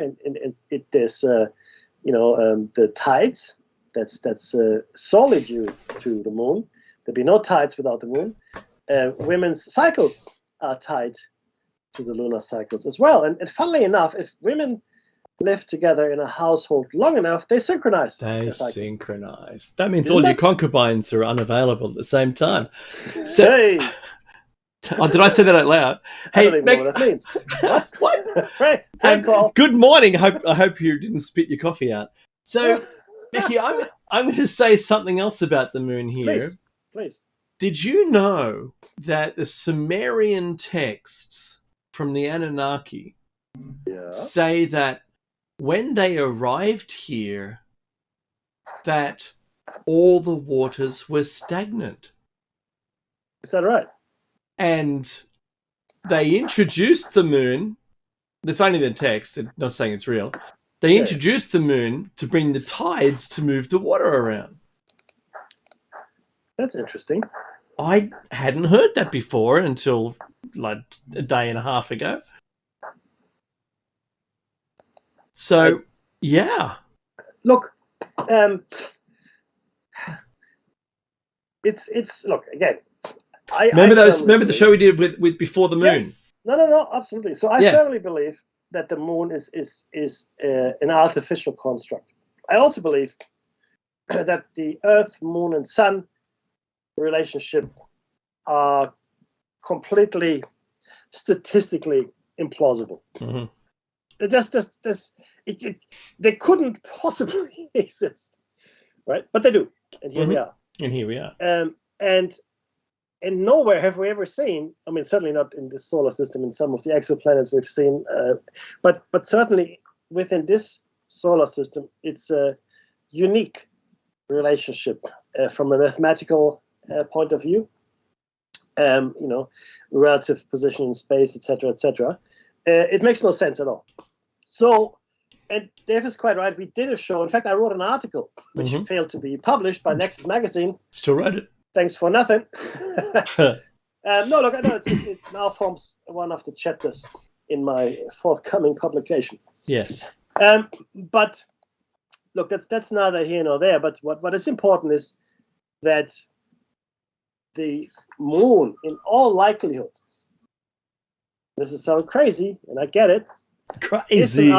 and there's the tides. That's solely due to the moon. There'd be no tides without the moon. Women's cycles are tied to the lunar cycles as well. And funnily enough, if women live together in a household long enough, they synchronize. They synchronize. That means Isn't your concubines are unavailable at the same time. So, hey! Oh, did I say that out loud? I don't even know what that means. What? Right. Good morning. I hope you didn't spit your coffee out. So, Becky, I'm going to say something else about the moon here. Please. Did you know that the Sumerian texts from the Anunnaki say that when they arrived here, that all the waters were stagnant? Is that right? And they introduced the moon. That's only the text. I'm not saying it's real. They introduced the moon to bring the tides to move the water around. That's interesting. I hadn't heard that before until like a day and a half ago. So, yeah. Look, it's look again. Remember the show we did with Before the Moon? Yeah. No, absolutely. So I firmly believe that the moon is an artificial construct. I also believe that the Earth, Moon, and Sun relationship are completely statistically implausible. Mm-hmm. They couldn't possibly exist, right? But they do, and here we are. And here we are. And nowhere have we ever seen, I mean, certainly not in this solar system, in some of the exoplanets we've seen, but certainly within this solar system, it's a unique relationship from a mathematical point of view, relative position in space, etc., etc. It makes no sense at all. So, and Dave is quite right. We did a show. In fact, I wrote an article which failed to be published by Nexus Magazine. Still write it. Thanks for nothing. No, look, I know it now forms one of the chapters in my forthcoming publication. Yes. But look, that's neither here nor there. But what is important is that the moon, in all likelihood, this is sound crazy, and I get it. Crazy.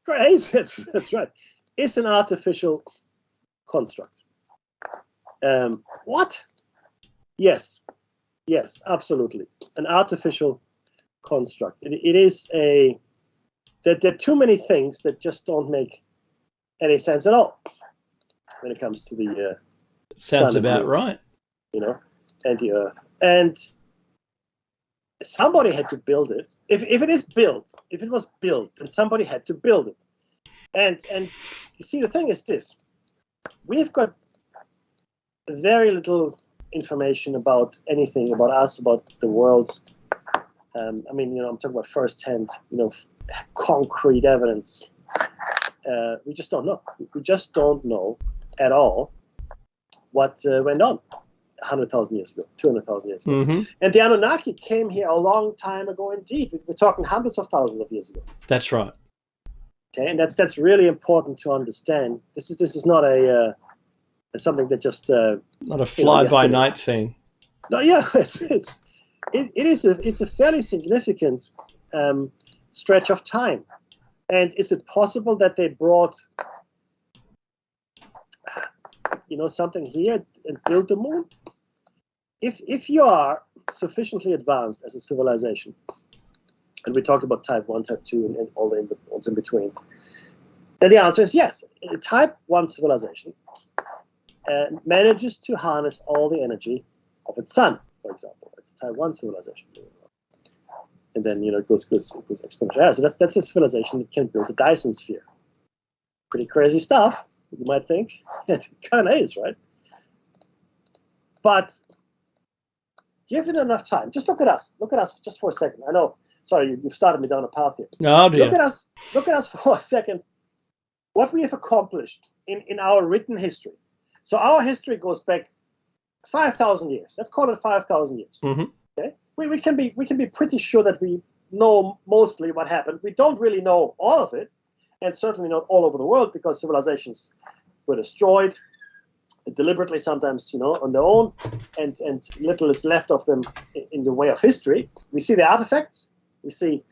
Crazy. That's right. It's an artificial construct. What? Yes, absolutely. An artificial construct. It is there are too many things that just don't make any sense at all when it comes to the sounds sun about and right. And the Earth. And somebody had to build it. If it was built, then somebody had to build it. And you see, the thing is this: we've got very little information about anything, about us, about the world. I'm talking about first-hand, concrete evidence. We just don't know. We just don't know at all what went on 100,000 years ago, 200,000 years ago. Mm-hmm. And the Anunnaki came here a long time ago indeed. We're talking hundreds of thousands of years ago. That's right. Okay, and that's really important to understand. This is not something that just not a fly-by-night thing. No, yeah, it's a fairly significant stretch of time. And is it possible that they brought something here and built the moon? If you are sufficiently advanced as a civilization, and we talked about type 1, type 2, and all the ones in between, then the answer is yes. A type 1 civilization manages to harness all the energy of its sun, for example. It's a type 1 civilization. And then, it goes exponentially. Yeah, so that's a civilization that can build a Dyson sphere. Pretty crazy stuff, you might think. It kind of is, right? But given enough time, just look at us. Look at us just for a second. I know, sorry, you've started me down a path here. Oh, dear. Look at us for a second. What we have accomplished in our written history. So our history goes back 5,000 years. Let's call it 5,000 years. Mm-hmm. Okay, we can be pretty sure that we know mostly what happened. We don't really know all of it, and certainly not all over the world, because civilizations were destroyed deliberately, sometimes on their own, and little is left of them in the way of history. We see the artifacts, we see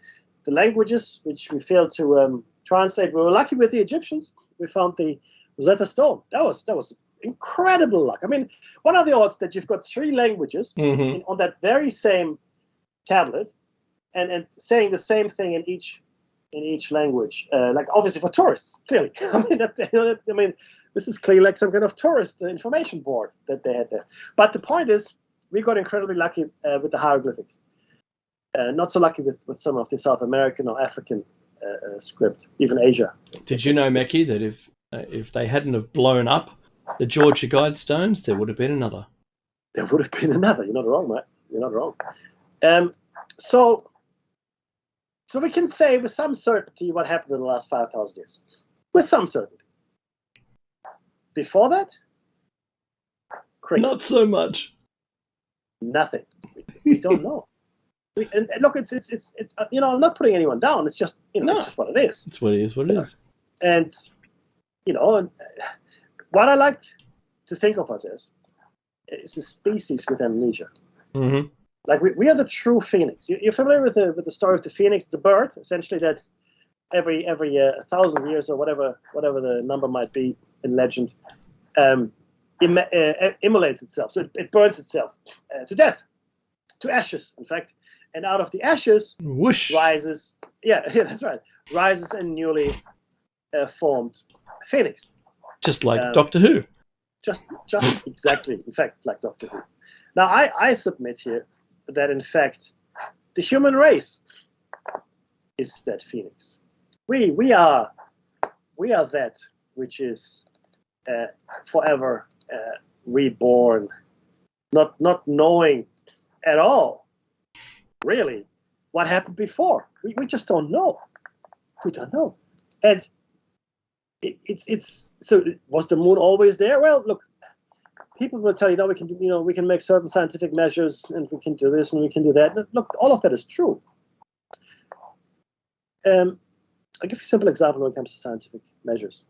the languages which we failed to translate. We were lucky with the Egyptians. We found the Rosetta Stone. That was incredible luck. I mean, what are the odds that you've got 3 languages on that very same tablet, and saying the same thing in each language? Like, obviously for tourists, clearly. I mean, this is clearly like some kind of tourist information board that they had there. But the point is, we got incredibly lucky with the hieroglyphics. Not so lucky with some of the South American or African script, even Asia. Did you know, Meki, that if they hadn't have blown up the Georgia Guidestones, there would have been another? There would have been another. You're not wrong, mate. You're not wrong. So we can say with some certainty what happened in the last 5,000 years. With some certainty. Before that, crazy. Not so much. Nothing. We don't know. And look, it's I'm not putting anyone down. It's just it's just what it is. It's what it is. What it is. And what I like to think of us as is a species with amnesia. Mm-hmm. Like we are the true phoenix. You're familiar with the story of the phoenix? It's a bird, essentially, that every 1,000 years or whatever the number might be in legend, immolates itself. So it burns itself to death, to ashes, in fact. And out of the ashes, whoosh, rises. Yeah, that's right. Rises a newly formed phoenix. Just like Doctor Who. Just exactly. In fact, like Doctor Who. Now, I submit here that, in fact, the human race is that phoenix. We are that which is forever reborn, not knowing at all, really, what happened before. We just don't know. We don't know. And it's so, was the moon always there? Well, look, people will tell you, we can make certain scientific measures, and we can do this and we can do that. Look, all of that is true. I'll give you a simple example when it comes to scientific measures.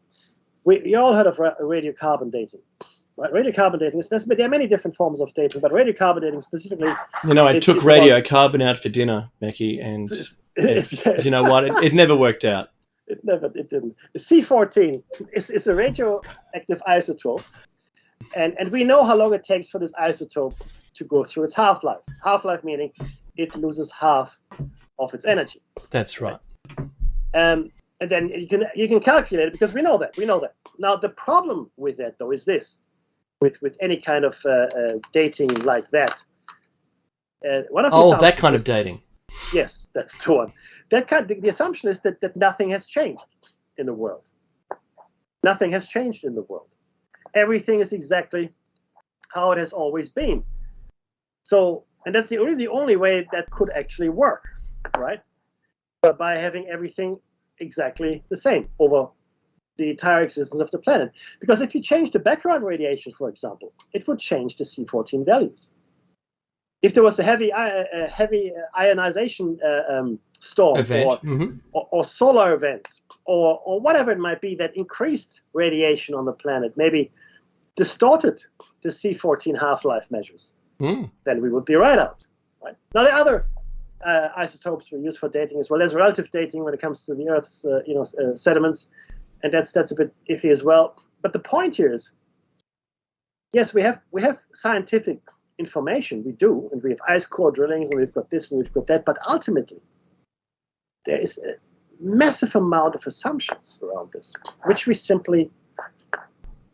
You all heard of radiocarbon dating, right? Radiocarbon dating, there are many different forms of dating, but radiocarbon dating specifically... I took radiocarbon out for dinner, Meki, and you know what? It never worked out. It didn't. C14 is a radioactive isotope, and we know how long it takes for this isotope to go through its half-life. Half-life meaning it loses half of its energy. That's right. And then you can calculate it, because we know that. Now the problem with that, though, is this: with any kind of dating like that. That kind of dating. Yes, that's the one. The assumption is that nothing has changed in the world. Nothing has changed in the world. Everything is exactly how it has always been. So, and that's the only way that could actually work, right? But by having everything exactly the same over the entire existence of the planet. Because if you change the background radiation, for example, it would change the C14 values. If there was a heavy ionization storm event, or solar event or whatever it might be that increased radiation on the planet, maybe distorted the C14 half-life measures, then we would be right out. Right? Now, the other isotopes we use for dating as well. There's relative dating when it comes to the Earth's sediments, and that's a bit iffy as well. But the point here is, yes, we have scientific information, we do, and we have ice core drillings, and we've got this and we've got that, but ultimately there is a massive amount of assumptions around this, which we simply,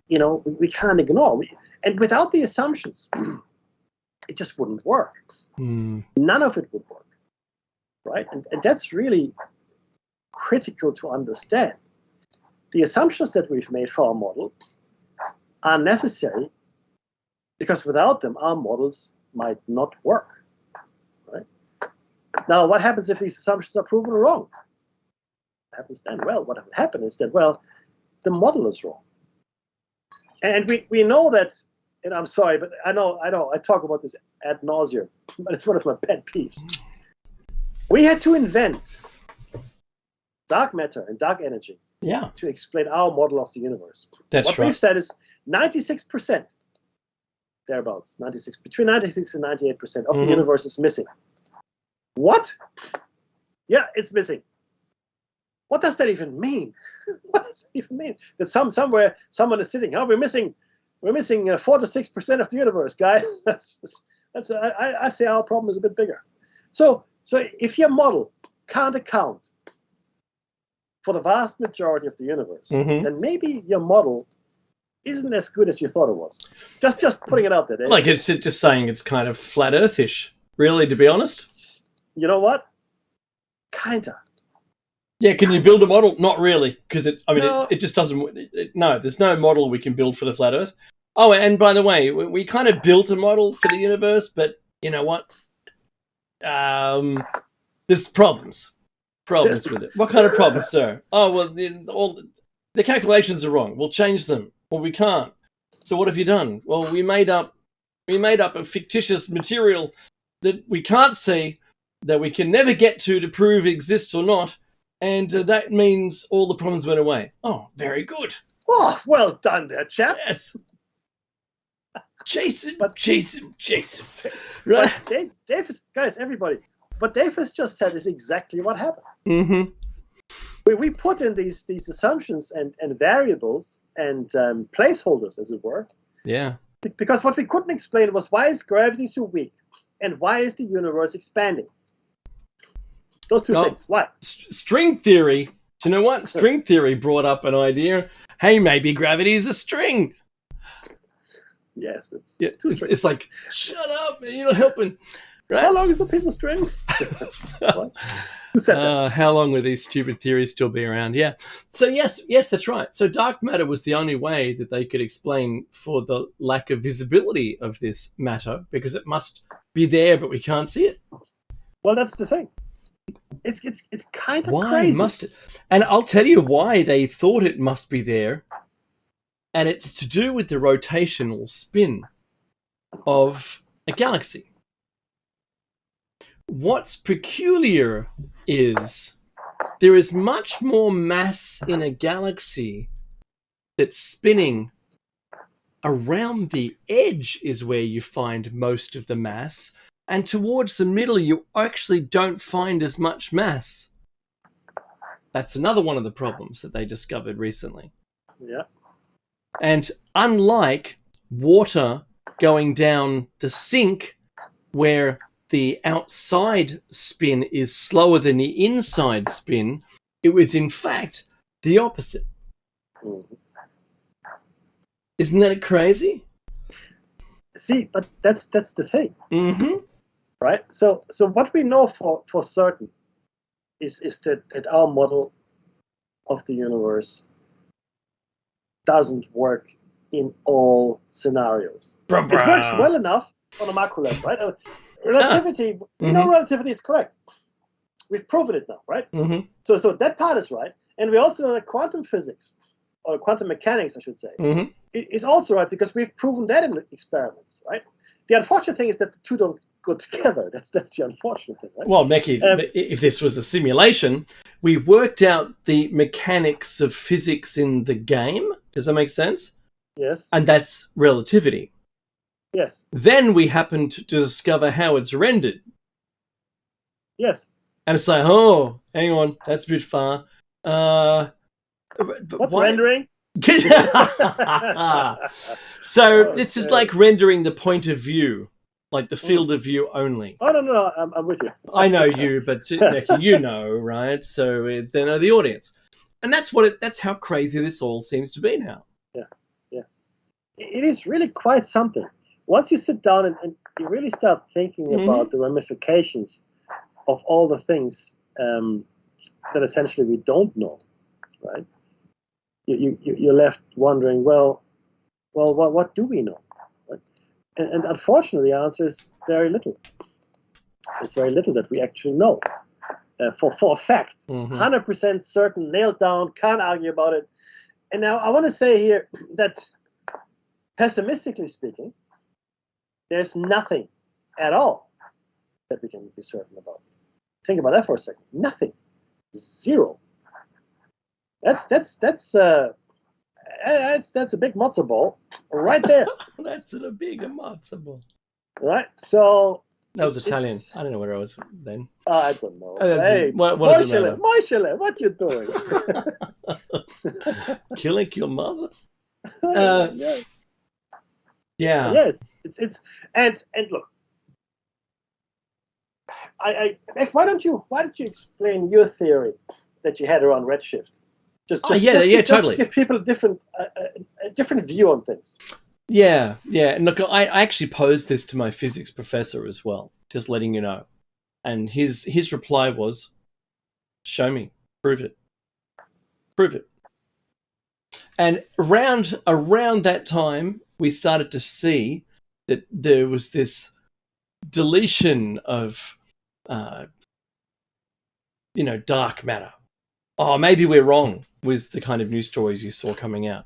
we can't ignore. And without the assumptions, it just wouldn't work. None of it would work, right? And that's really critical to understand. The assumptions that we've made for our model are necessary, because without them, our models might not work, right? Now, what happens if these assumptions are proven wrong? What happens then? Well, what would happen is that, the model is wrong. And we know that, and I'm sorry, but I know, I talk about this ad nauseum, but it's one of my pet peeves. We had to invent dark matter and dark energy Yeah, to explain our model of the universe. that's What right. we've said is 96%, thereabouts, between 96 and 98% of the universe is missing. What? Yeah, it's missing. What does that even mean? What does that even mean? That somewhere someone is sitting. Oh, we're missing 4 to 6% of the universe, guy. I say our problem is a bit bigger. So if your model can't account for the vast majority of the universe, then maybe your model isn't as good as you thought it was. Just putting it out there. Like it's just saying it's kind of flat Earth-ish, really, to be honest. You know what? Kinda. Yeah, can you build a model? Not really, because it just doesn't. No, there's no model we can build for the flat Earth. Oh, and by the way, we kind of built a model for the universe, but you know what? There's problems with it. What kind of problems, sir? Oh, well, the calculations are wrong. We'll change them. Well, we can't. So what have you done? Well, we made up a fictitious material that we can't see, that we can never get to prove exists or not. And that means all the problems went away. Oh, very good. Oh, well done there, chap. Yes. Jason. Right. But Dave is, guys, everybody, what Dave has just said is exactly what happened. We put in these assumptions and variables and placeholders, as it were. Yeah. Because what we couldn't explain was, why is gravity so weak? And why is the universe expanding? Those two things. Why? String theory. Do you know what? String theory brought up an idea. Hey, maybe gravity is a string. Yes, it's two strings. It's like, shut up, you're not helping. Right? How long is a piece of string? Who said that? How long will these stupid theories still be around? Yeah. So yes, that's right. So dark matter was the only way that they could explain for the lack of visibility of this matter, because it must be there, but we can't see it. Well, that's the thing. It's kind of why crazy. Must it? And I'll tell you why they thought it must be there. And it's to do with the rotational spin of a galaxy. What's peculiar is there is much more mass in a galaxy that's spinning around the edge is where you find most of the mass. And towards the middle, you actually don't find as much mass. That's another one of the problems that they discovered recently. Yeah. And unlike water going down the sink, where the outside spin is slower than the inside spin, it was in fact the opposite. Isn't that crazy? See, but that's the thing. Right? So what we know for certain is that our model of the universe doesn't work in all scenarios. It works well enough on a macro level, right? Relativity, we know relativity is correct. We've proven it now, right? So that part is right. And we also know that quantum physics, or quantum mechanics, I should say, is also right, because we've proven that in experiments, right? The unfortunate thing is that the two don't go together. That's the unfortunate thing, right? Well, Mekki, if this was a simulation, we worked out the mechanics of physics in the game. Does that make sense? Yes. And that's relativity. Yes. Then we happened to discover how it's rendered. Yes. And it's like, oh, hang on, that's a bit far. What's rendering? So this is like rendering the point of view, like the field of view only. Oh, no, I'm with you. I know you, but Mekki, you know, right? So they know the audience. And that's how crazy this all seems to be now. Yeah. It is really quite something. Once you sit down and you really start thinking about the ramifications of all the things that essentially we don't know, right? You're left wondering, well, what do we know? Right? And unfortunately, the answer is very little. There's very little that we actually know for a fact. 100% certain, nailed down, can't argue about it. And now I want to say here that, pessimistically speaking, there's nothing at all that we can be certain about. Think about that for a second. Nothing. Zero. That's a big matzo ball right there. That's a big matzo ball. Right. So that was Italian. I don't know where I was then. I don't know. Hey, what does it matter? Marshall, what you doing? Killing your mother? Yeah. Yeah. It's and look. Why don't you explain your theory that you had around redshift? Just totally. Give people a different view on things. Yeah. And look, I actually posed this to my physics professor as well, just letting you know. And his reply was, "Show me, prove it." And around that time, we started to see that there was this deletion of, dark matter. Oh, maybe we're wrong, was the kind of news stories you saw coming out.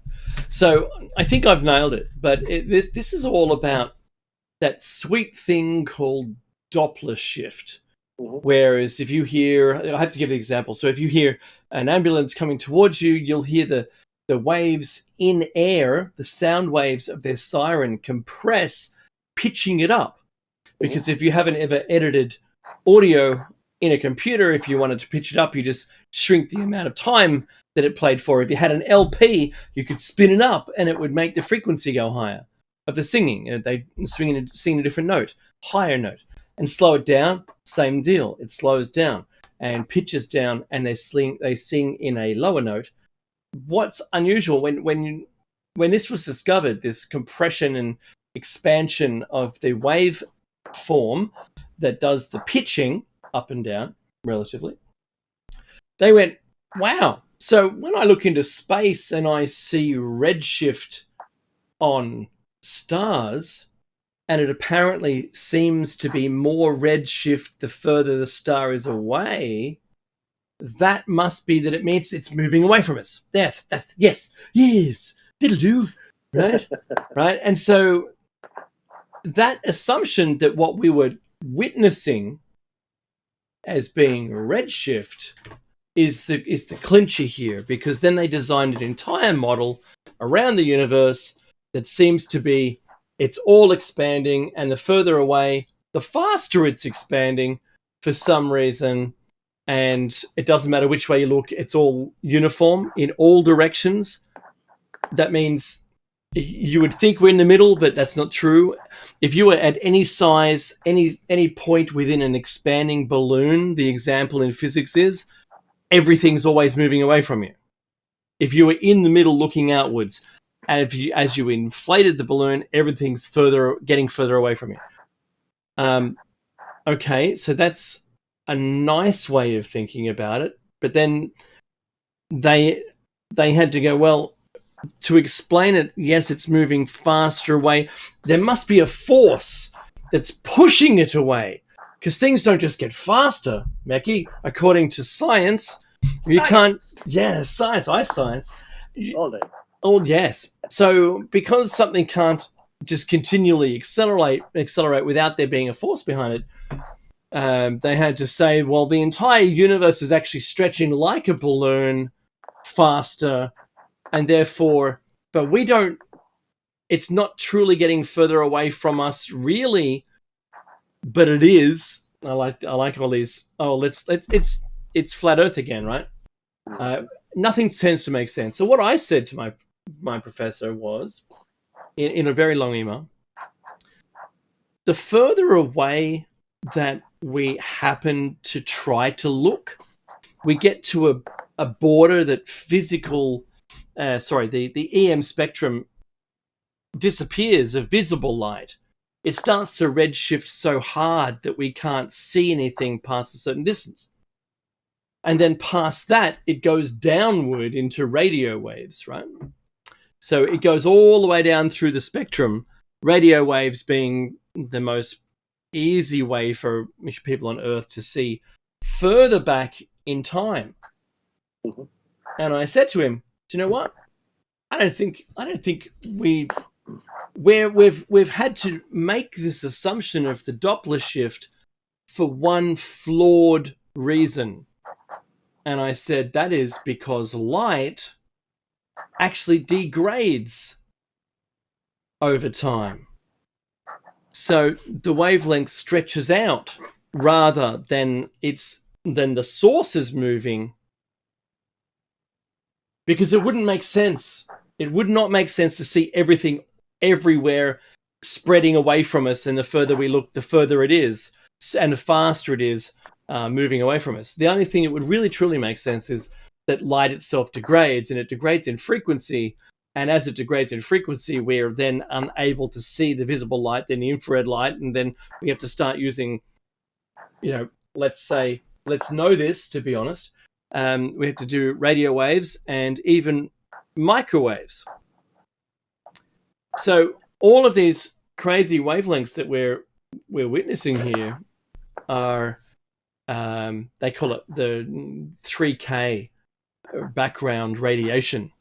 So I think I've nailed it. But this is all about that sweet thing called Doppler shift. Mm-hmm. Whereas if you hear, I have to give the example. So if you hear an ambulance coming towards you, you'll hear the waves in air, the sound waves of their siren compress, pitching it up. Because if you haven't ever edited audio in a computer, if you wanted to pitch it up, you just shrink the amount of time that it played for. If you had an LP, you could spin it up and it would make the frequency go higher of the singing. They sing a different note, higher note. And slow it down, same deal. It slows down and pitches down, and they sing in a lower note. What's unusual when this was discovered, this compression and expansion of the wave form that does the pitching up and down relatively, they went, wow. So when I look into space and I see redshift on stars, and it apparently seems to be more redshift the further the star is away, that must be that it means it's moving away from us. Yes, it'll do, right? Right. And so that assumption that what we were witnessing as being redshift is the clincher here, because then they designed an entire model around the universe that seems to be, it's all expanding, and the further away, the faster it's expanding for some reason. And it doesn't matter which way you look, it's all uniform in all directions. That means you would think we're in the middle, but that's not true. If you were at any size, any point within an expanding balloon, the example in physics is everything's always moving away from you. If you were in the middle looking outwards, and as you inflated the balloon, everything's getting further away from you. Okay, so that's a nice way of thinking about it. But then they had to go, well, to explain it, yes, it's moving faster away. There must be a force that's pushing it away, because things don't just get faster, Mackie. According to science, you can't. Yeah, science. Science. All day. Oh, yes. So because something can't just continually accelerate without there being a force behind it, they had to say, well, the entire universe is actually stretching like a balloon faster, and therefore, but it's not truly getting further away from us, really, but it is. I like all these. Oh, it's flat Earth again, right? Nothing tends to make sense. So what I said to my professor was, in a very long email, the further away that we happen to try to look, we get to a border that the EM spectrum disappears of visible light. It starts to redshift so hard that we can't see anything past a certain distance. And then past that, it goes downward into radio waves, right? So it goes all the way down through the spectrum, radio waves being the most easy way for people on Earth to see further back in time. Mm-hmm. And I said to him, do you know what? I don't think we've had to make this assumption of the Doppler shift for one flawed reason. And I said, that is because light actually degrades over time. So the wavelength stretches out rather than the source is moving, because it wouldn't make sense. It would not make sense to see everything everywhere spreading away from us, and the further we look, the further it is, and the faster it is moving away from us. The only thing that would really truly make sense is that light itself degrades, and it degrades in frequency. And as it degrades in frequency, we're then unable to see the visible light, then the infrared light, and then we have to start using, let's know this, to be honest. We have to do radio waves and even microwaves. So all of these crazy wavelengths that we're witnessing here are, they call it the 3K background radiation,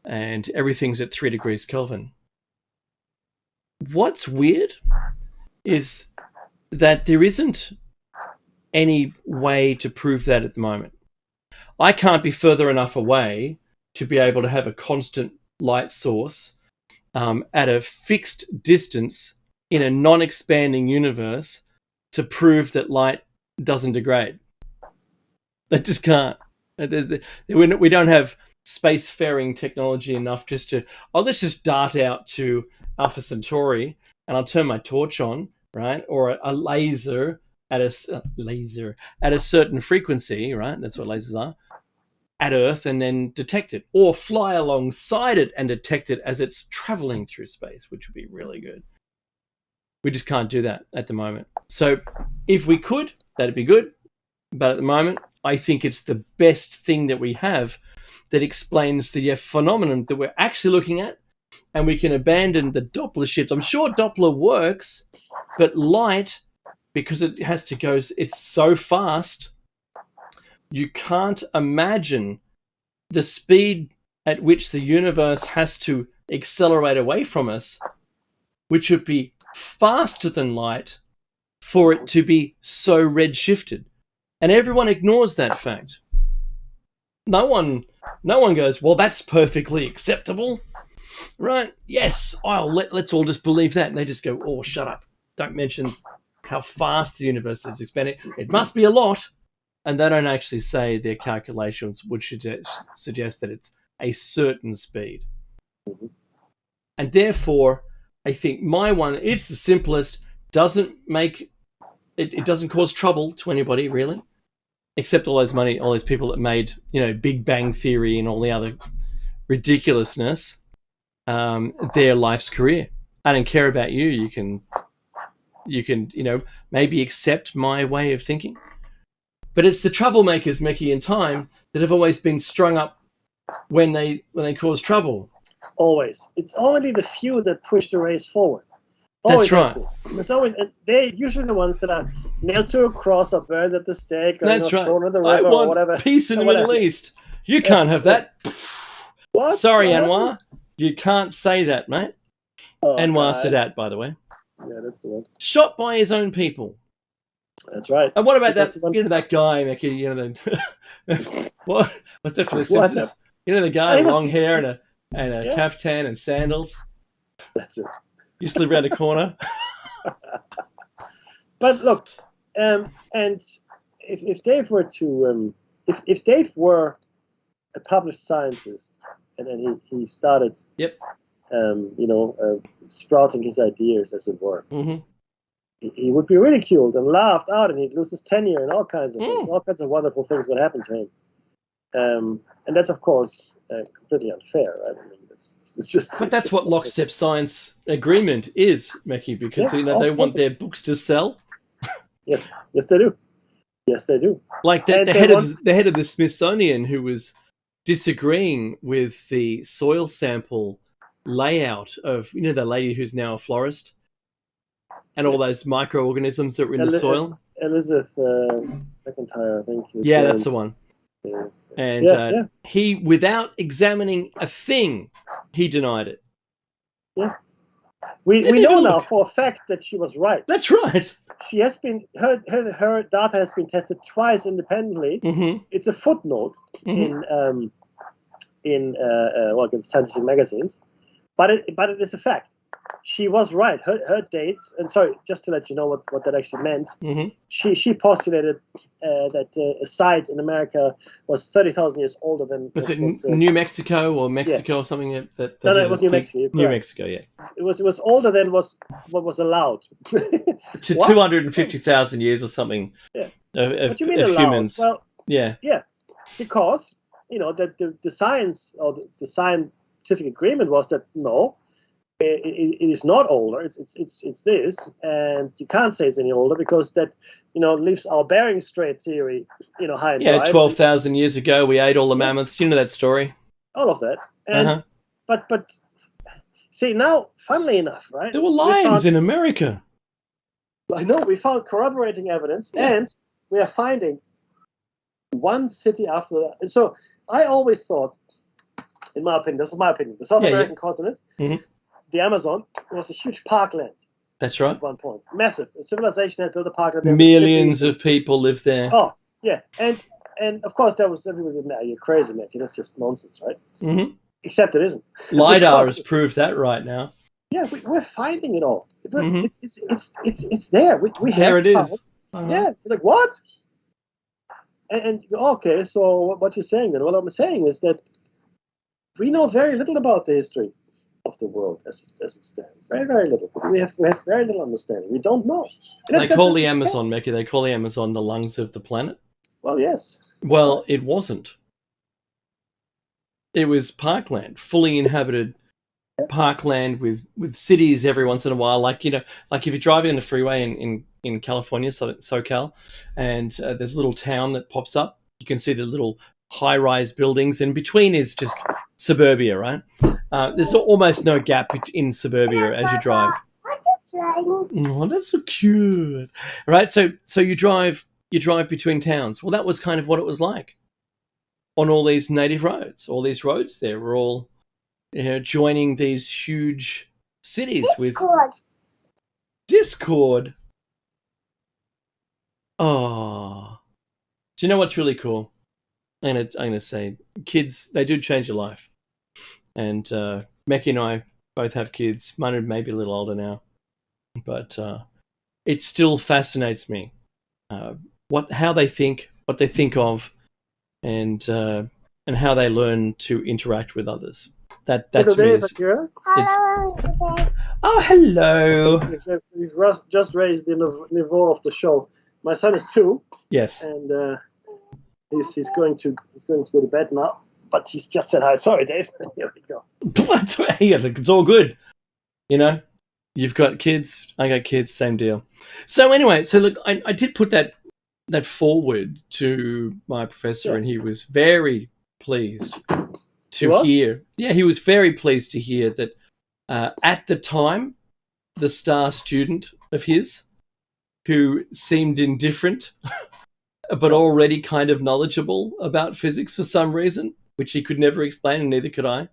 and everything's at 3 degrees Kelvin. What's weird is that there isn't any way to prove that at the moment. I can't be further enough away to be able to have a constant light source at a fixed distance in a non-expanding universe to prove that light doesn't degrade. They just can't. We don't have spacefaring technology enough just to, let's just dart out to Alpha Centauri and I'll turn my torch on, right? Or a laser at a certain frequency, right? That's what lasers are, at Earth, and then detect it, or fly alongside it and detect it as it's traveling through space, which would be really good. We just can't do that at the moment. So if we could, that'd be good. But at the moment, I think it's the best thing that we have that explains the phenomenon that we're actually looking at, and we can abandon the Doppler shift. I'm sure Doppler works, but light, because it has to go, it's so fast, you can't imagine the speed at which the universe has to accelerate away from us, which would be faster than light for it to be so redshifted. And everyone ignores that fact. No one goes, well, that's perfectly acceptable, right? Yes, let's all just believe that. And they just go, oh, shut up. Don't mention how fast the universe is expanding. It must be a lot. And they don't actually say their calculations would suggest that it's a certain speed. Mm-hmm. And therefore, I think my one, it's the simplest, doesn't cause trouble to anybody, really. Except all those people that made, Big Bang Theory and all the other ridiculousness, their life's career. I don't care about you. You can, maybe accept my way of thinking. But it's the troublemakers, Mickey, in time that have always been strung up when they cause trouble. Always. It's only the few that push the race forward. Always. That's right. It's always, they're usually the ones that are nailed to a cross or burned at the stake or That's right. thrown in the river I want or whatever. peace in the Middle East. You can't have that. What? Sorry, What Anwar. happened? You can't say that, mate. Anwar Sadat, by the way. Yeah, that's the one. Shot by his own people. That's right. And what about that guy, Mickey, what's that for the Simpsons? The guy with long hair and a caftan and sandals. That's it. Used to live around the corner. But look, and if Dave were to, if Dave were a published scientist and then he started, sprouting his ideas, as it were, mm-hmm. he would be ridiculed and laughed out, and he'd lose his tenure and all kinds of things. All kinds of wonderful things would happen to him. And that's, of course, completely unfair, right? I mean, it's just. But that's what lockstep science agreement is, Mickey, because they want their books to sell. Yes, they do. Yes, they do. Like the head of the Smithsonian, who was disagreeing with the soil sample layout of the lady who's now a florist, and all those microorganisms that were in the soil. Elizabeth McIntyre, I think. Yeah, that's the one. Yeah. And he, without examining a thing, he denied it. Yeah. We Didn't know even now look. for a fact that she was right. That's right. She has been her data has been tested twice independently. Mm-hmm. It's a footnote Mm-hmm. in scientific magazines, but it is a fact. She was right. Her dates, and sorry, just to let you know what that actually meant. Mm-hmm. She postulated that a site in America was 30,000 years older than Was it New Mexico or Mexico yeah. or something that No, did it was New Mexico. You're New correct. Mexico, yeah. It was older than what was allowed. To What? 250,000 years or something Yeah. of What do you mean of allowed? humans. Well, Yeah. because that the science or the scientific agreement was that no, it is not older. It's this, and you can't say it's any older because that leaves our Bering Strait theory high and Yeah, dry. 12,000 years ago, we ate all the mammoths. You know that story? All of that, and Uh-huh. but see now, funnily enough, right? There were lions in America. I know we found corroborating evidence, and we are finding one city after that. And so I always thought, in my opinion, this is my opinion, the South American continent, the Amazon, was a huge parkland. That's right. At one point, massive. The civilization had built a parkland. Millions of people lived there. Oh yeah, and of course there was everybody. No, you're crazy, Nick. That's just nonsense, right? Mm-hmm. Except it isn't. LiDAR has proved that right now. Yeah, we're finding it all. It's there. We there have it is. Yeah, like what? And okay, so what you're saying then? What I'm saying is that we know very little about the history of the world as it stands. Very, very little. We have very little understanding. We don't know. They call the Amazon, Mickey. They call the Amazon the lungs of the planet. Well, yes. Well, it wasn't. It was parkland, fully inhabited parkland with cities every once in a while. Like if you're driving on the freeway in California, SoCal, and there's a little town that pops up, you can see the little high-rise buildings, and between is just suburbia, right? There's almost no gap in suburbia as you drive. Oh, that's so cute, right? So you drive between towns. Well, that was kind of what it was like on all these native roads. All these roads there were all joining these huge cities with Discord. Oh, do you know what's really cool? I'm gonna say, kids, they do change your life. And Meki and I both have kids. Mine may be a little older now, but it still fascinates me how they think, what they think of, and how they learn to interact with others. That to me is. Oh, hello. We've just raised the niveau of the show. My son is 2. Yes. And he's going to go to bed now. But he's just said hi. Sorry, Dave. Here we go. It's all good. You've got kids. I got kids. Same deal. So anyway, look, I did put that forward to my professor, and he was very pleased to hear. Yeah, he was very pleased to hear that at the time, the star student of his, who seemed indifferent, but already kind of knowledgeable about physics for some reason, which he could never explain, and neither could I,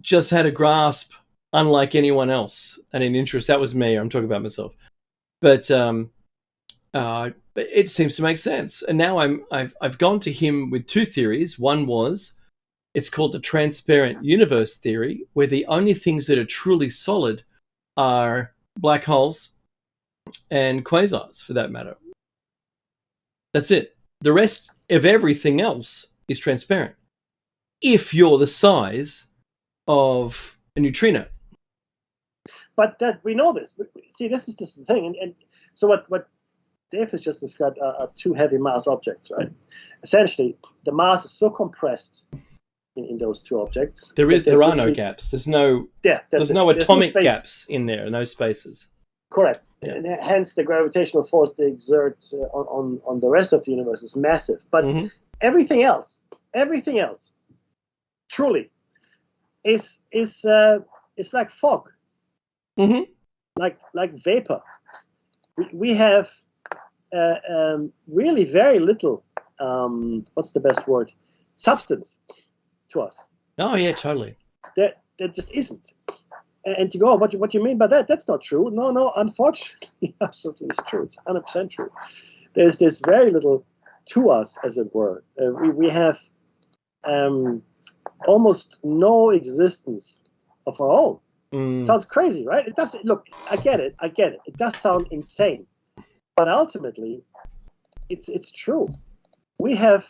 just had a grasp unlike anyone else and an interest. That was me. I'm talking about myself. But it seems to make sense. And now I've gone to him with 2 theories. One was, it's called the transparent universe theory, where the only things that are truly solid are black holes and quasars, for that matter. That's it. The rest of everything else is transparent if you're the size of a neutrino. But that we know this. See, this is the thing. And so what Dave has just described are 2 heavy mass objects, right? Essentially, the mass is so compressed in those 2 objects. There are no gaps. There's no atomic gaps in there, no spaces. Correct. Yeah. And hence the gravitational force they exert on the rest of the universe is massive. But everything else, truly, is like fog, like vapor. We have really very little. What's the best word? Substance to us. Oh yeah, totally. There just isn't. And you go, oh, what you mean by that? That's not true. No, unfortunately, absolutely it's true. It's 100% true. There's very little to us, as it were. We have almost no existence of our own. Sounds crazy, right? It does. Look, I get it. It does sound insane, but ultimately, it's true. We have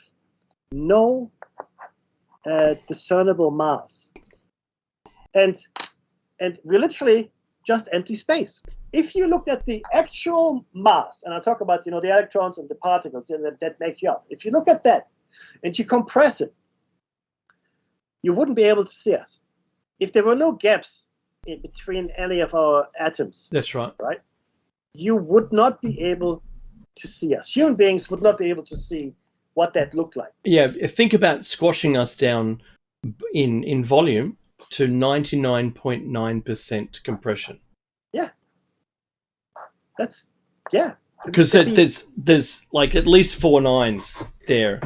no discernible mass, and we're literally just empty space. If you looked at the actual mass, and I talk about the electrons and the particles that make you up. If you look at that and you compress it, you wouldn't be able to see us. If there were no gaps in between any of our atoms, that's right. Right, you would not be able to see us. Human beings would not be able to see what that looked like. Yeah, think about squashing us down in volume to 99.9% compression. Yeah. That's, yeah. Because there's like at least 4 nines there,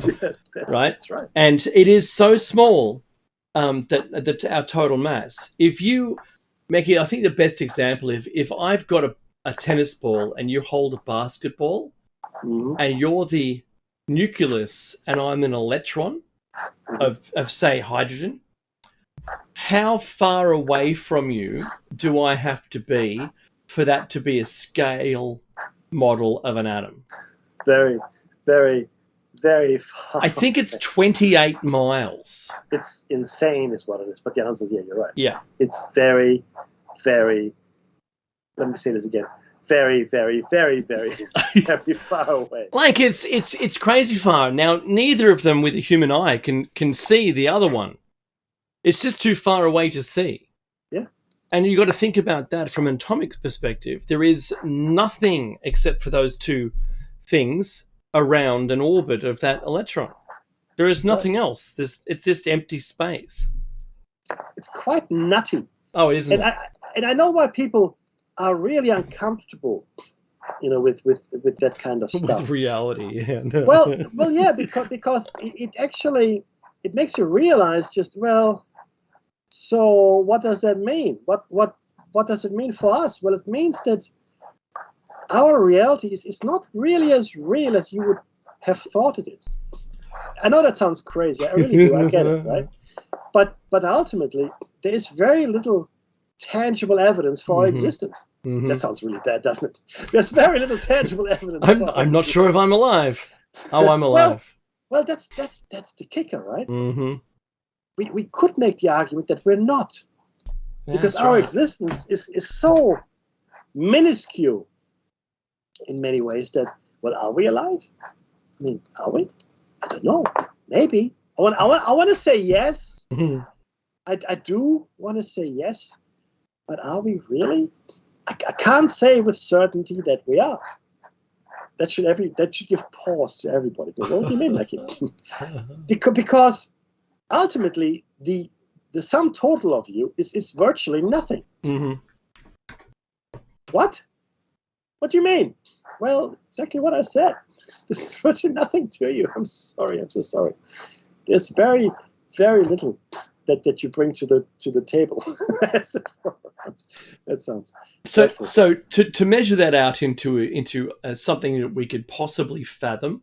right? That's right. And it is so small that our total mass. If you make it, I think the best example, if I've got a tennis ball and you hold a basketball, and you're the nucleus and I'm an electron of say hydrogen, how far away from you do I have to be for that to be a scale model of an atom? Very, very, very far. I think it's 28 miles. It's insane is what it is. But the answer is, yeah, you're right. Yeah. It's very, very, let me say this again, very, very, very, very, very far away. Like it's crazy far. Now, neither of them with a human eye can see the other one. It's just too far away to see. Yeah. And you've got to think about that from an atomic perspective. There is nothing except for those two things around an orbit of that electron. There is nothing else. It's just empty space. It's quite nutty. Oh, it isn't. And I know why people are really uncomfortable, with that kind of stuff. With reality, yeah. No. Well, yeah, because it actually it makes you realize just, well, so what does that mean? What does it mean for us? Well, it means that our reality is not really as real as you would have thought it is. I know that sounds crazy. I really do. I get it, right? But ultimately, there is very little tangible evidence for our existence. That sounds really bad, doesn't it? There's very little tangible evidence. I'm not sure if I'm alive. Oh, I'm alive. Well, that's the kicker, right? Mm-hmm. We could make the argument that we're not, because our existence is so minuscule in many ways that, well, are we alive? I mean, are we? I don't know. Maybe. I want to say yes. I do want to say yes, but are we really? I can't say with certainty that we are. That should give pause to everybody. But what do you mean, Mackie? Because ultimately the sum total of you is virtually nothing. What? What do you mean? Well, exactly what I said. There's virtually nothing to you. I'm sorry. I'm so sorry. There's very, very little that you bring to the table. That sounds dreadful. So to measure that out into something that we could possibly fathom,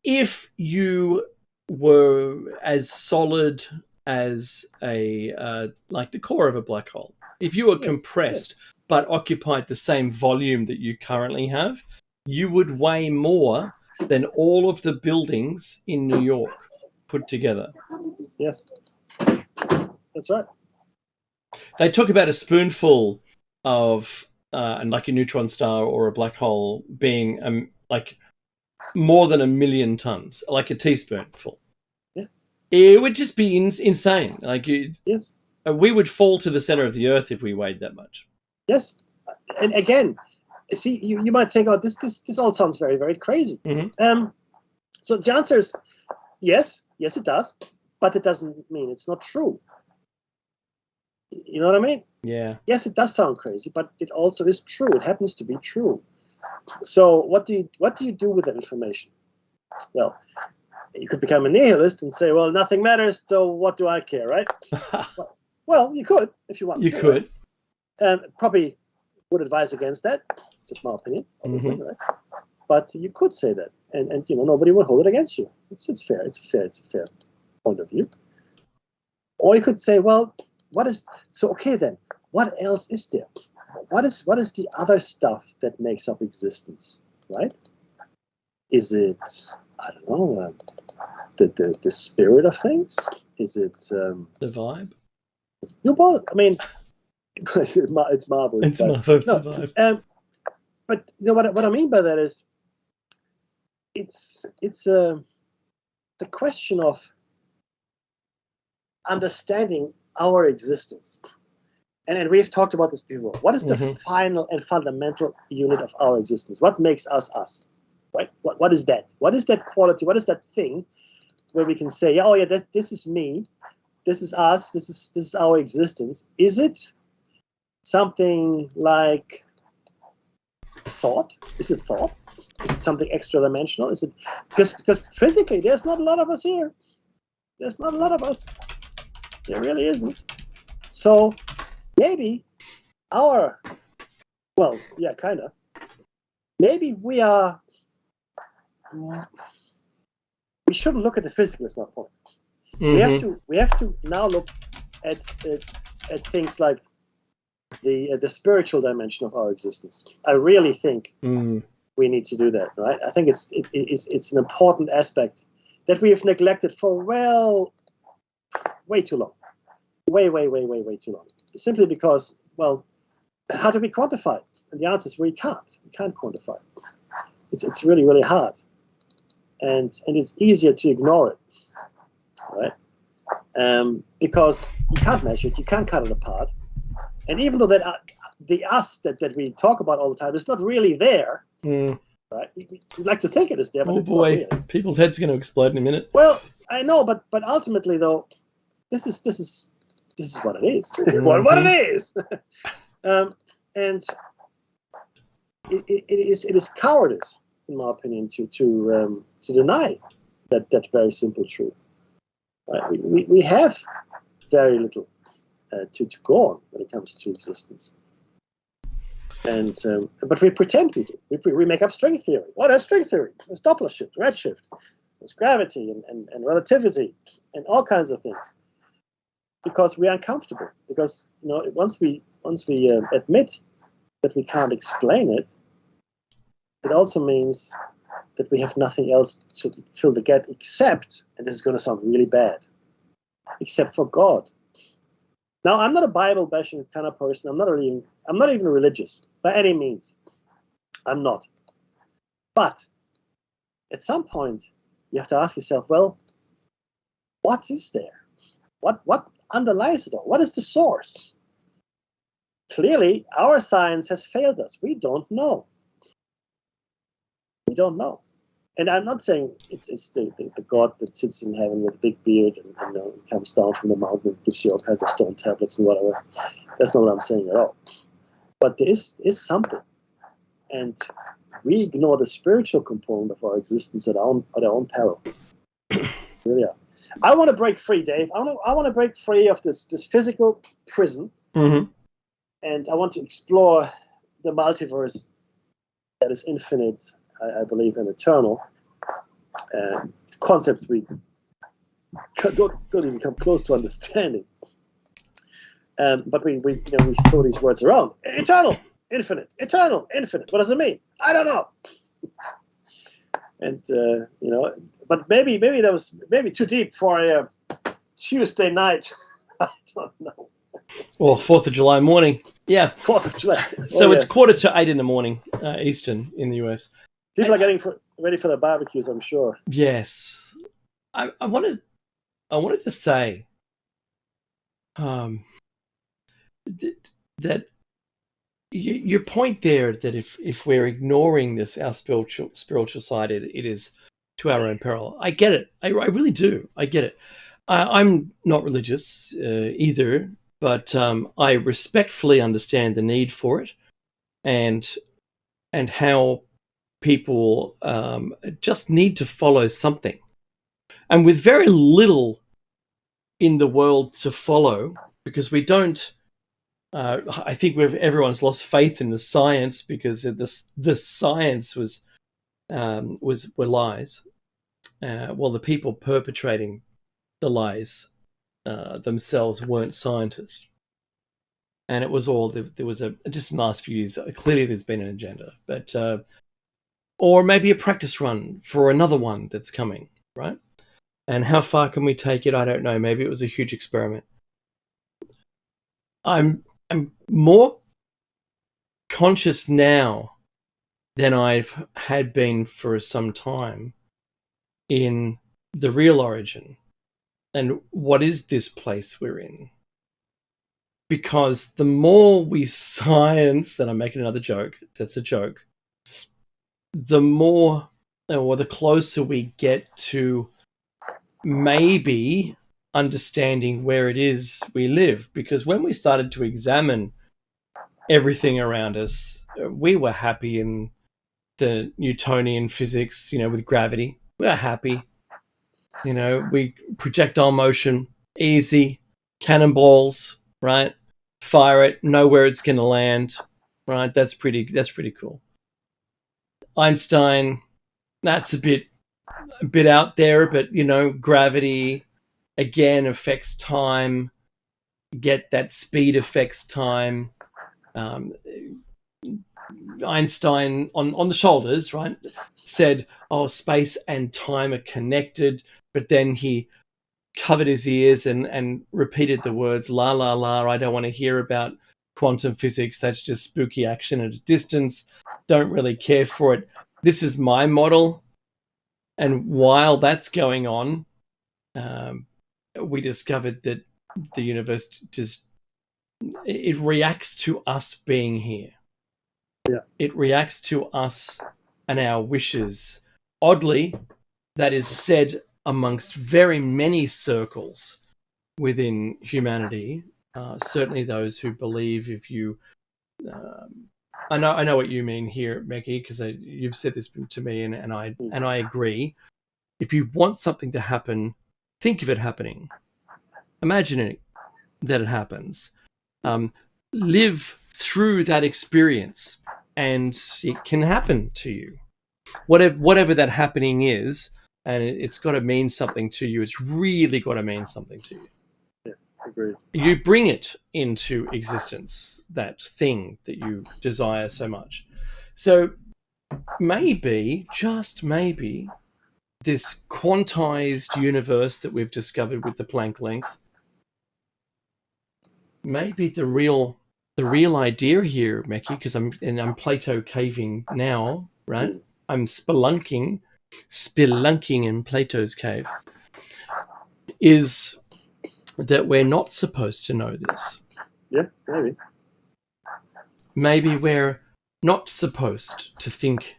if you were as solid as like the core of a black hole, if you were compressed but occupied the same volume that you currently have, you would weigh more than all of the buildings in New York put together. Yes. That's right. They talk about a spoonful of, like a neutron star or a black hole being like more than 1 million tons, like a teaspoonful. Yeah. It would just be insane. Like yes. We would fall to the center of the earth if we weighed that much. Yes. And again, see, you might think, oh, this all sounds very, very crazy. So the answer is yes, it does, but it doesn't mean it's not true. You know what I mean? Yeah. Yes, it does sound crazy, but it also is true. It happens to be true. So what do you do with that information? Well, you could become a nihilist and say, well, nothing matters, so what do I care, right? Well, you could if you want. You could. Probably would advise against that. Just my opinion, obviously, right? But you could say that, and nobody would hold it against you. It's fair. It's a fair point of view. Or you could say, well, what is so? Okay, then, what else is there? What is the other stuff that makes up existence, right? Is it, I don't know, the spirit of things? Is it the vibe? I mean, it's marvelous. It's marvelous. No, vibe. But what I mean by that is, it's the question of understanding our existence. And we've talked about this before. What is the final and fundamental unit of our existence? What makes us us? Right? What is that? What is that quality? What is that thing where we can say, oh yeah, this is me, this is us, this is our existence? Is it something like thought? Is it thought? Is it something extra dimensional? Is it because physically there's not a lot of us here. There's not a lot of us. There really isn't. So maybe kind of. Maybe we shouldn't look at the physical. Is my point. We have to now look at things like the spiritual dimension of our existence. I really think we need to do that. Right? I think it's an important aspect that we have neglected for way too long. Way too long. Simply because, well, how do we quantify it? And the answer is we can't. We can't quantify it. It's really, really hard. And it's easier to ignore it, right? Because you can't measure it, you can't cut it apart. And even though that the us that we talk about all the time is not really there, right? We'd like to think it is there, but it's not really. People's heads are going to explode in a minute. Well, I know, but ultimately, though, this is what it is. What it is. And it is cowardice, in my opinion, to deny that very simple truth. Right? We have very little to go on when it comes to existence, and but we pretend we do. We make up string theory. What is string theory? There's Doppler shift, redshift, there's gravity and relativity and all kinds of things. Because we are uncomfortable. Because once we admit that we can't explain it, it also means that we have nothing else to fill the gap except, and this is going to sound really bad, except for God. Now, I'm not a Bible bashing kind of person. I'm not even religious by any means. I'm not. But at some point, you have to ask yourself, well, what is there? What underlies it all? What is the source? Clearly, our science has failed us. We don't know. We don't know. And I'm not saying it's the God that sits in heaven with a big beard and comes down from the mountain and gives you all kinds of stone tablets and whatever. That's not what I'm saying at all. But there is something. And we ignore the spiritual component of our existence at our own peril. Really are. I want to break free, Dave. I want to break free of this physical prison, and I want to explore the multiverse that is infinite, I believe, and eternal. Concepts we don't even come close to understanding. But we throw these words around: eternal, infinite, eternal, infinite. What does it mean? I don't know. And but maybe that was too deep for a Tuesday night. I don't know. Or 4th of July morning. Yeah. 4th of July. So it's 7:45 in the morning, Eastern in the US. People are getting ready for their barbecues, I'm sure. Yes. I wanted to say that your point there, that if we're ignoring this, our spiritual side, it is to our own peril. I get it. I really do. I get it. I'm not religious either, but I respectfully understand the need for it, and how people just need to follow something. And with very little in the world to follow, because we don't I think everyone's lost faith in the science because the science were lies. Well, the people perpetrating the lies themselves weren't scientists, and it was all there was just in the last few years. Clearly, there's been an agenda, but or maybe a practice run for another one that's coming, right? And how far can we take it? I don't know. Maybe it was a huge experiment. I'm more conscious now than I've had been for some time in the real origin and what is this place we're in. Because the more we science, and I'm making another joke, that's a joke, the more or the closer we get to maybe understanding where it is we live. Because when we started to examine everything around us, we were happy in the Newtonian physics, with gravity. We were happy. We projectile motion, easy, cannonballs, right? Fire it, know where it's going to land, right? That's pretty cool. Einstein, that's a bit out there, but gravity again affects time. Get that speed affects time. Einstein on the shoulders, right, said, "Oh, space and time are connected," but then he covered his ears and repeated the words, "La la la, I don't want to hear about quantum physics. That's just spooky action at a distance. Don't really care for it. This is my model." And while that's going on, we discovered that the universe it reacts to us being here. Yeah. It reacts to us and our wishes. Oddly, that is said amongst very many circles within humanity. Certainly those who believe if you... I know what you mean here, Becky, because you've said this to me, and I agree. If you want something to happen, think of it happening. Imagine it, that it happens. Live through that experience, and it can happen to you. Whatever that happening is, and it's got to mean something to you. It's really got to mean something to you. Yeah, agreed. You bring it into existence, that thing that you desire so much. So maybe, just maybe, this quantized universe that we've discovered with the Planck length, maybe the real idea here, Meki, because I'm Plato caving now, right? I'm spelunking in Plato's cave, is that we're not supposed to know this. Yeah, maybe. Maybe we're not supposed to think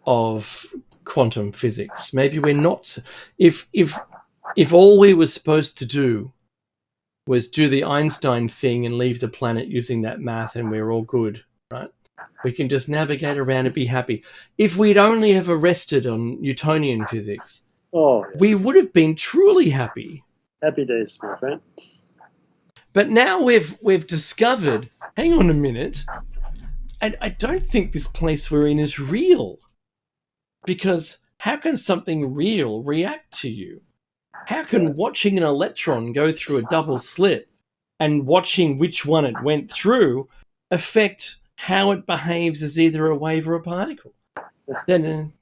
of quantum physics. Maybe we're not. If all we were supposed to do was do the Einstein thing and leave the planet using that math, and we're all good, right? We can just navigate around and be happy. If we'd only ever rested on Newtonian physics, we would have been truly happy. Happy days, my friend. But now we've discovered, hang on a minute, I don't think this place we're in is real. Because how can something real react to you? How can watching an electron go through a double slit and watching which one it went through affect how it behaves as either a wave or a particle? Then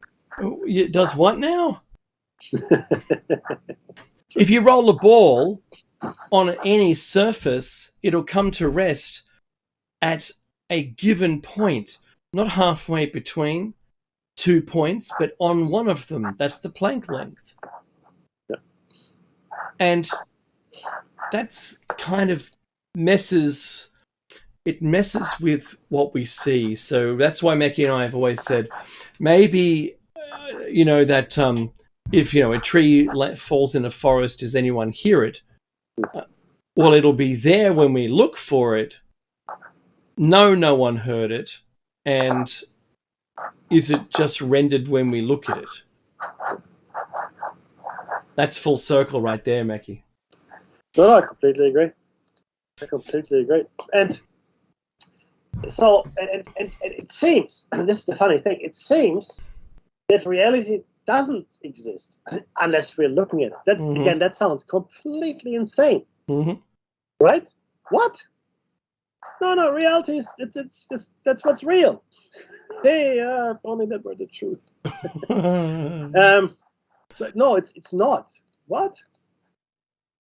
it does what now? If you roll a ball on any surface, it'll come to rest at a given point, not halfway between 2 points, but on one of them. That's the Planck length. Yeah. And that's kind of messes with what we see. So that's why Meki and I have always said, maybe, that if, a tree falls in a forest, does anyone hear it? Well, it'll be there when we look for it. No one heard it. And is it just rendered when we look at it? That's full circle right there, Mackie. No, I completely agree. I completely agree. And so, and it seems, and this is the funny thing, it seems that reality doesn't exist unless we're looking at it. That again, that sounds completely insane, right? What? No, reality is it's just that's what's real. Hey, if only that were the truth. So no, it's not. What?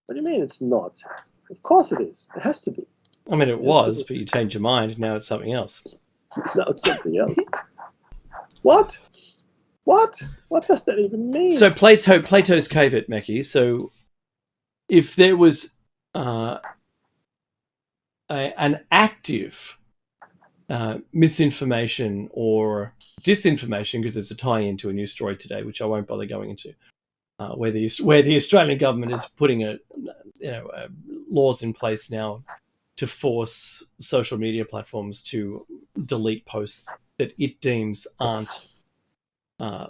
What do you mean it's not? Of course it is. It has to be. I mean, it was, but you changed your mind. Now it's something else. Now it's something else. What? What? What does that even mean? So Plato's cave it, Mackie. So if there was an active misinformation or disinformation, because there's a tie-in to a news story today, which I won't bother going into, where the Australian government is putting laws in place now to force social media platforms to delete posts that it deems aren't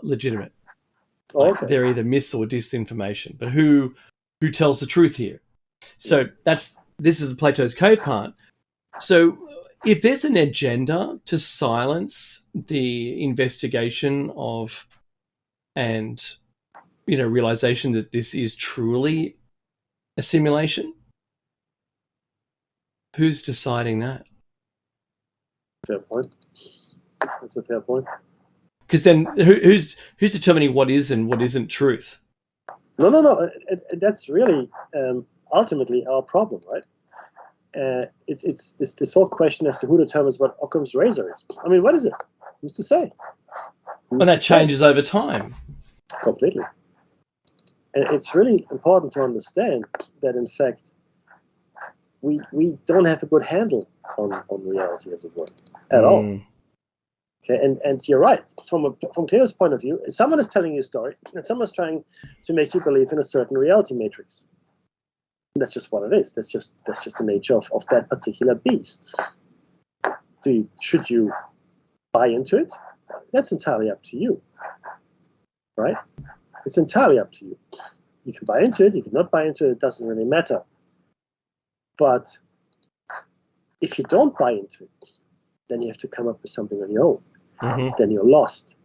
legitimate. Like they're either mis or disinformation. But who tells the truth here? So this is the Plato's cave part. So if there's an agenda to silence the investigation of and realization that this is truly a simulation, who's deciding that? Fair point. That's a fair point. Because then who's determining what is and what isn't truth? No. That's really ultimately our problem, right? It's this whole question as to who determines what Occam's razor is. I mean, what is it? Who's to say? And that changes over time. Completely. And it's really important to understand that, in fact, we don't have a good handle on reality, as it were, at all. Okay, and you're right. From Plato's point of view, someone is telling you a story, and someone's trying to make you believe in a certain reality matrix. And that's just what it is. That's just the nature of that particular beast. Should you buy into it? That's entirely up to you, right? It's entirely up to you. You can buy into it. You can not buy into it. It doesn't really matter. But if you don't buy into it, then you have to come up with something on your own. Then you're lost,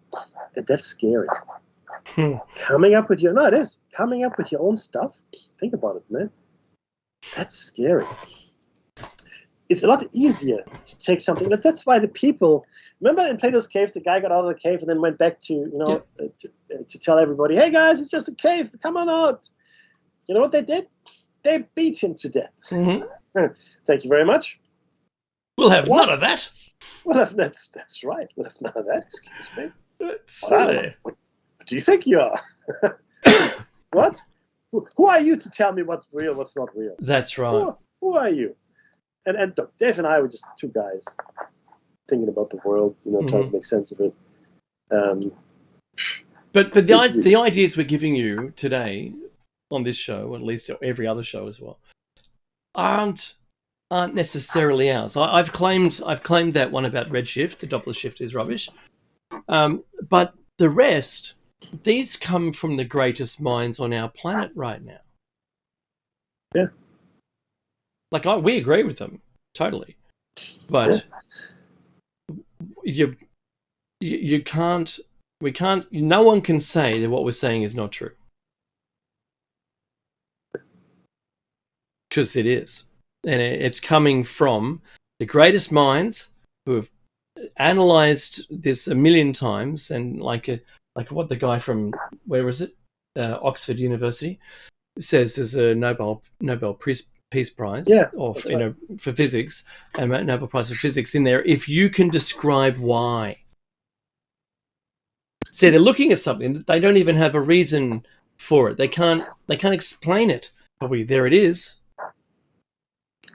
and that's scary. Coming up with your own stuff. Think about it, man. That's scary. It's a lot easier to take something. That's why the people. Remember in Plato's cave, the guy got out of the cave and then went back to to tell everybody, "Hey guys, it's just a cave. Come on out." You know what they did? They beat him to death. Thank you very much. We'll have none of that. That's right. We'll have none of that. Excuse me. What do you think you are? What? Who are you to tell me what's real, what's not real? That's right. Who are you? And Dave and I were just two guys thinking about the world, trying to make sense of it. But the ideas we're giving you today on this show, at least every other show as well, aren't necessarily ours. I've claimed that one about redshift, the Doppler shift is rubbish. But the rest, these come from the greatest minds on our planet right now. Yeah. Like we agree with them totally, but you can't. We can't. No one can say that what we're saying is not true, because it is. And it's coming from the greatest minds who have analyzed this a million times, and like what the guy from where was it, Oxford University, says there's a Nobel Peace Prize, for physics, and Nobel Prize for physics in there if you can describe why. See, they're looking at something that they don't even have a reason for it. They can't explain it. Probably there it is.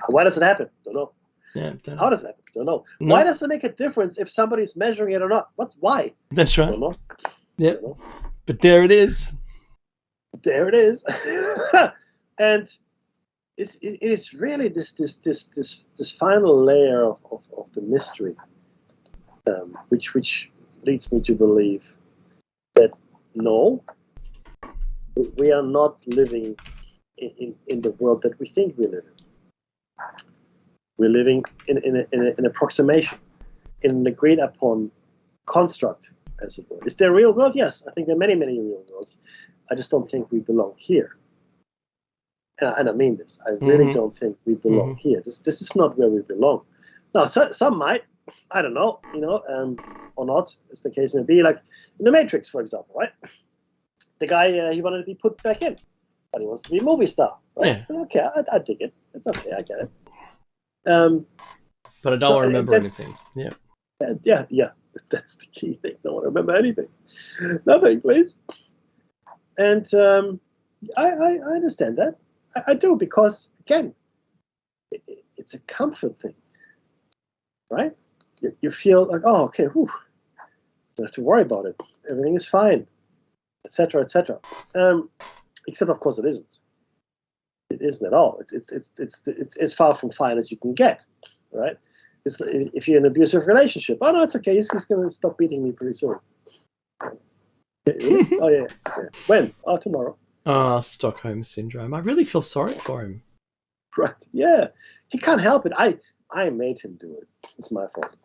Why does it happen? Don't know. Yeah, How does it happen? Don't know. No. Why does it make a difference if somebody's measuring it or not? Why? That's right. Don't know. Yeah. But there it is. There it is. And it is really this final layer of the mystery, which leads me to believe that no, we are not living in the world that we think we live in. We're living in an approximation, in an agreed upon construct, as it were. Is there a real world? Yes, I think there are many, many real worlds. I just don't think we belong here. And I mean this. I really don't think we belong here. This is not where we belong. Now, some might, I don't know, or not, as the case may be. Like in the Matrix, for example, right? The guy, he wanted to be put back in, but he wants to be a movie star. Right? Yeah. Okay, I dig it. It's okay, I get it. But I don't remember anything. Yeah. Yeah. That's the key thing. Don't want to remember anything. Nothing, please. And I understand that. I do, because, again, it's a comfort thing, right? You feel like, oh, okay, whew, don't have to worry about it. Everything is fine, etc., etc. Except, of course, it isn't. It isn't at all. It's as far from fine as you can get, right? It's, if you're in an abusive relationship, oh no, it's okay. He's going to stop beating me pretty soon. Oh yeah. When? Oh, tomorrow. Stockholm syndrome. I really feel sorry for him. Right. Yeah. He can't help it. I made him do it. It's my fault.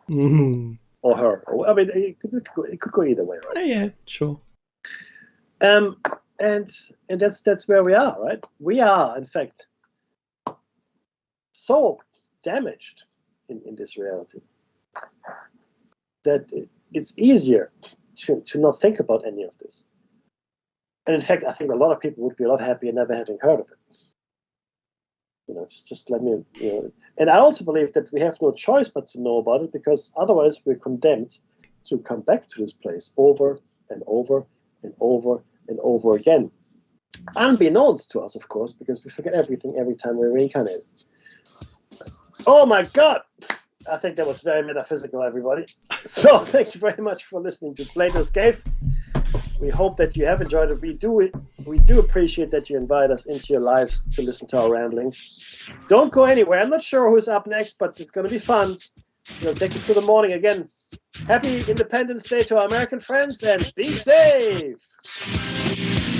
Or her. I mean, it could go either way, right? Yeah, sure. And that's where we are, right? We are, in fact, so damaged in this reality that it's easier to not think about any of this. And in fact, I think a lot of people would be a lot happier never having heard of it. Just let me, And I also believe that we have no choice but to know about it, because otherwise we're condemned to come back to this place over and over and over and over again. Unbeknownst to us, of course, because we forget everything every time we're reincarnated. Oh my God! I think that was very metaphysical, everybody. So thank you very much for listening to Plato's Cave. We hope that you have enjoyed it. We do appreciate that you invite us into your lives to listen to our ramblings. Don't go anywhere. I'm not sure who's up next, but it's going to be fun. Take us to the morning again. Happy Independence Day to our American friends, and be safe.